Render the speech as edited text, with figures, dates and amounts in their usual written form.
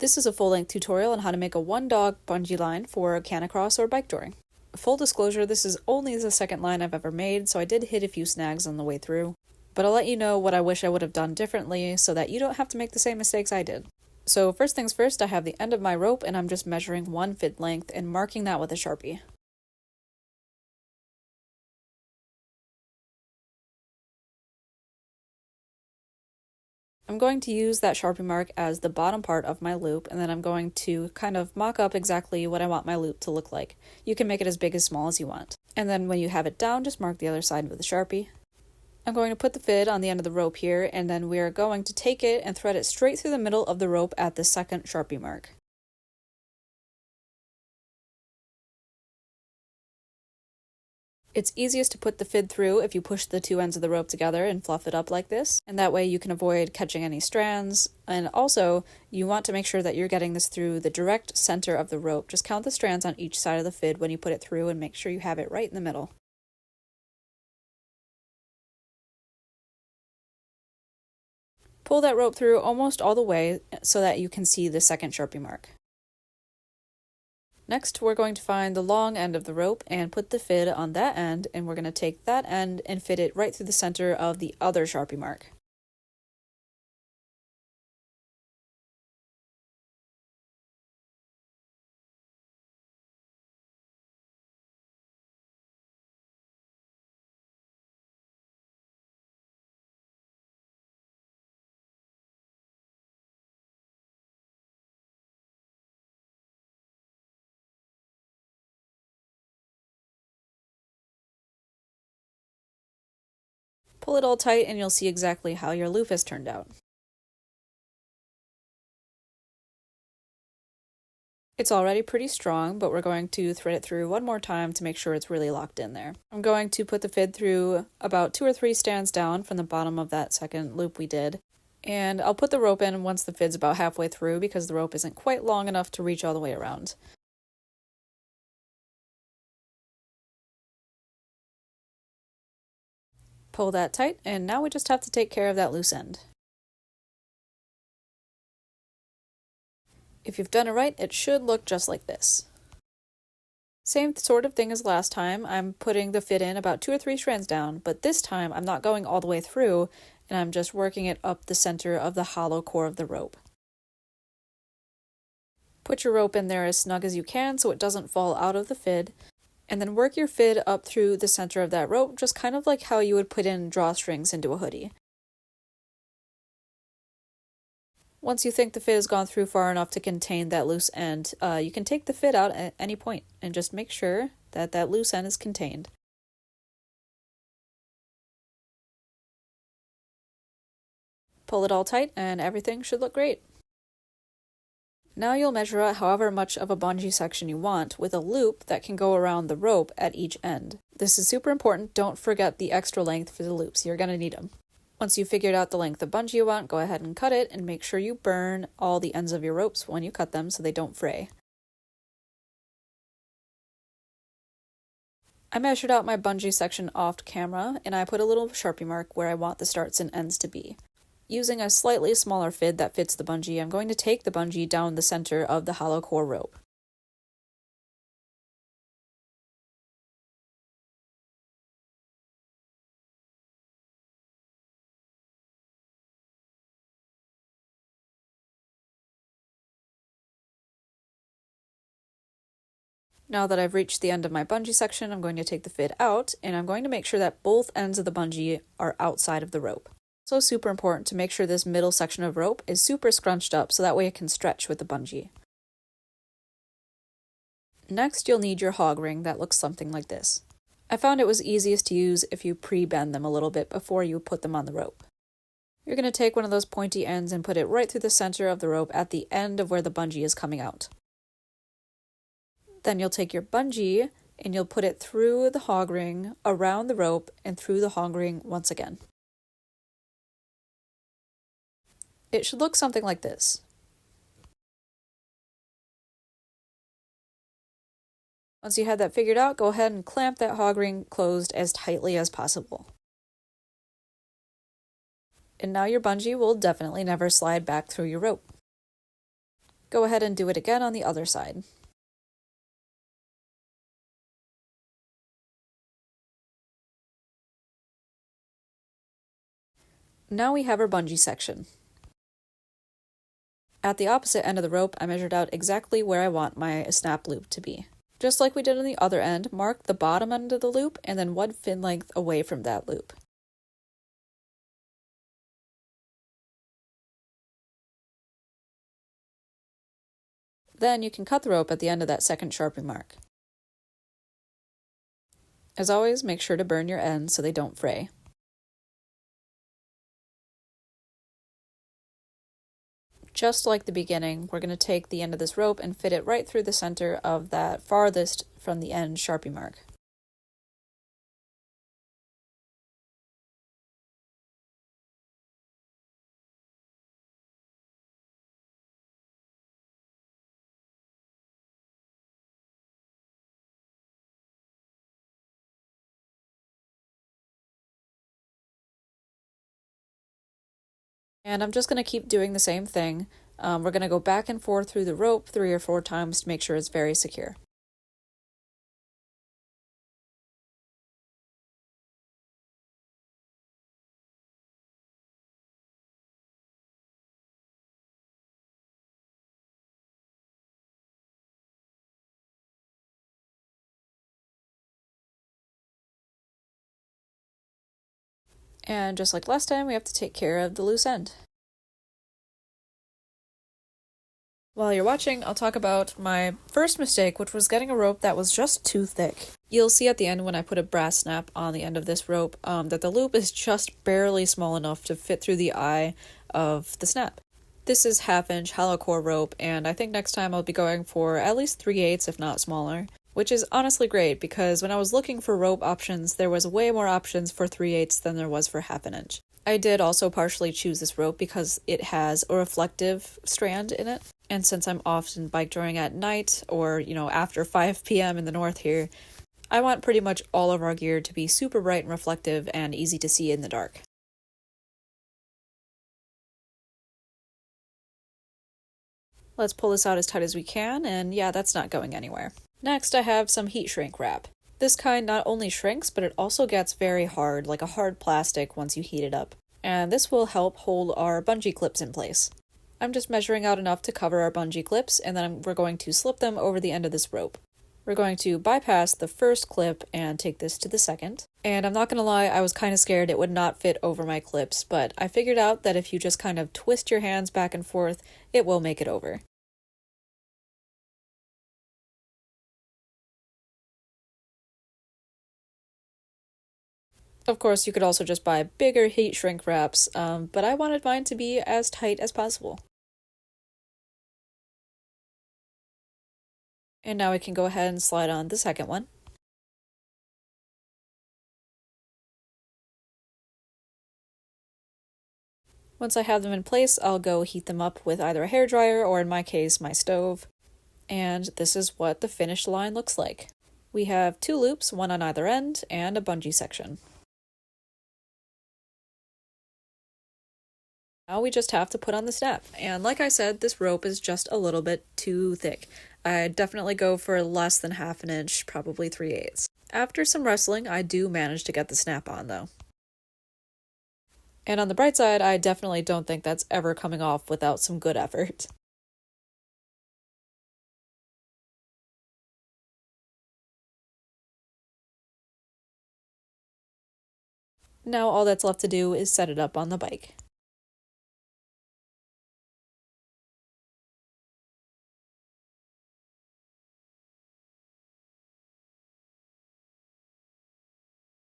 This is a full-length tutorial on how to make a one-dog bungee line for Canicross or Bikejor. Full disclosure, this is only the second line I've ever made, so I did hit a few snags on the way through. But I'll let you know what I wish I would have done differently so that you don't have to make the same mistakes I did. So first things first, I have the end of my rope and I'm just measuring 1 fid length and marking that with a Sharpie. I'm going to use that Sharpie mark as the bottom part of my loop, and then I'm going to kind of mock up exactly what I want my loop to look like. You can make it as big as small as you want. And then when you have it down, just mark the other side with a Sharpie. I'm going to put the fid on the end of the rope here, and then we are going to take it and thread it straight through the middle of the rope at the second Sharpie mark. It's easiest to put the fid through if you push the two ends of the rope together and fluff it up like this, and that way you can avoid catching any strands. And also, you want to make sure that you're getting this through the direct center of the rope. Just count the strands on each side of the fid when you put it through and make sure you have it right in the middle. Pull that rope through almost all the way so that you can see the second Sharpie mark. Next, we're going to find the long end of the rope and put the fid on that end, and we're going to take that end and fit it right through the center of the other Sharpie mark. Pull it all tight and you'll see exactly how your loop has turned out. It's already pretty strong, but we're going to thread it through one more time to make sure it's really locked in there. I'm going to put the fid through about 2 or 3 strands down from the bottom of that second loop we did. And I'll put the rope in once the fid's about halfway through because the rope isn't quite long enough to reach all the way around. Pull that tight, and now we just have to take care of that loose end. If you've done it right, it should look just like this. Same sort of thing as last time. I'm putting the fid in about 2 or 3 strands down, but this time I'm not going all the way through, and I'm just working it up the center of the hollow core of the rope. Put your rope in there as snug as you can so it doesn't fall out of the fid, and then work your fid up through the center of that rope, just kind of like how you would put in drawstrings into a hoodie. Once you think the fid has gone through far enough to contain that loose end, you can take the fid out at any point and just make sure that that loose end is contained. Pull it all tight and everything should look great. Now you'll measure out however much of a bungee section you want with a loop that can go around the rope at each end. This is super important. Don't forget the extra length for the loops. You're going to need them. Once you've figured out the length of bungee you want, go ahead and cut it and make sure you burn all the ends of your ropes when you cut them so they don't fray. I measured out my bungee section off camera and I put a little Sharpie mark where I want the starts and ends to be. Using a slightly smaller fid that fits the bungee, I'm going to take the bungee down the center of the hollow core rope. Now that I've reached the end of my bungee section, I'm going to take the fid out, and I'm going to make sure that both ends of the bungee are outside of the rope. So super important to make sure this middle section of rope is super scrunched up so that way it can stretch with the bungee. Next, you'll need your hog ring that looks something like this. I found it was easiest to use if you pre-bend them a little bit before you put them on the rope. You're going to take one of those pointy ends and put it right through the center of the rope at the end of where the bungee is coming out. Then you'll take your bungee and you'll put it through the hog ring, around the rope, and through the hog ring once again. It should look something like this. Once you have that figured out, go ahead and clamp that hog ring closed as tightly as possible. And now your bungee will definitely never slide back through your rope. Go ahead and do it again on the other side. Now we have our bungee section. At the opposite end of the rope, I measured out exactly where I want my snap loop to be. Just like we did on the other end, mark the bottom end of the loop and then 1 fin length away from that loop. Then you can cut the rope at the end of that second sharpie mark. As always, make sure to burn your ends so they don't fray. Just like the beginning, we're going to take the end of this rope and fit it right through the center of that farthest from the end sharpie mark. And I'm just going to keep doing the same thing. We're going to go back and forth through the rope 3 or 4 times to make sure it's very secure. And just like last time, we have to take care of the loose end. While you're watching, I'll talk about my first mistake, which was getting a rope that was just too thick. You'll see at the end when I put a brass snap on the end of this rope that the loop is just barely small enough to fit through the eye of the snap. This is 1/2 inch hollow core rope, and I think next time I'll be going for at least 3/8 if not smaller, which is honestly great because when I was looking for rope options, there was way more options for 3/8 than there was for 1/2 inch. I did also partially choose this rope because it has a reflective strand in it. And since I'm often bikejoring at night or, after 5 p.m. in the north here, I want pretty much all of our gear to be super bright and reflective and easy to see in the dark. Let's pull this out as tight as we can, and yeah, that's not going anywhere. Next, I have some heat shrink wrap. This kind not only shrinks, but it also gets very hard, like a hard plastic once you heat it up. And this will help hold our bungee clips in place. I'm just measuring out enough to cover our bungee clips, and then we're going to slip them over the end of this rope. We're going to bypass the first clip and take this to the second. And I'm not going to lie, I was kind of scared it would not fit over my clips, but I figured out that if you just kind of twist your hands back and forth, it will make it over. Of course, you could also just buy bigger heat shrink wraps, but I wanted mine to be as tight as possible. And now we can go ahead and slide on the second one. Once I have them in place, I'll go heat them up with either a hairdryer or in my case, my stove. And this is what the finished line looks like. We have 2 loops, one on either end, and a bungee section. Now we just have to put on the snap. And like I said, this rope is just a little bit too thick. I'd definitely go for less than 1/2 inch, probably 3/8. After some wrestling, I do manage to get the snap on though. And on the bright side, I definitely don't think that's ever coming off without some good effort. Now all that's left to do is set it up on the bike.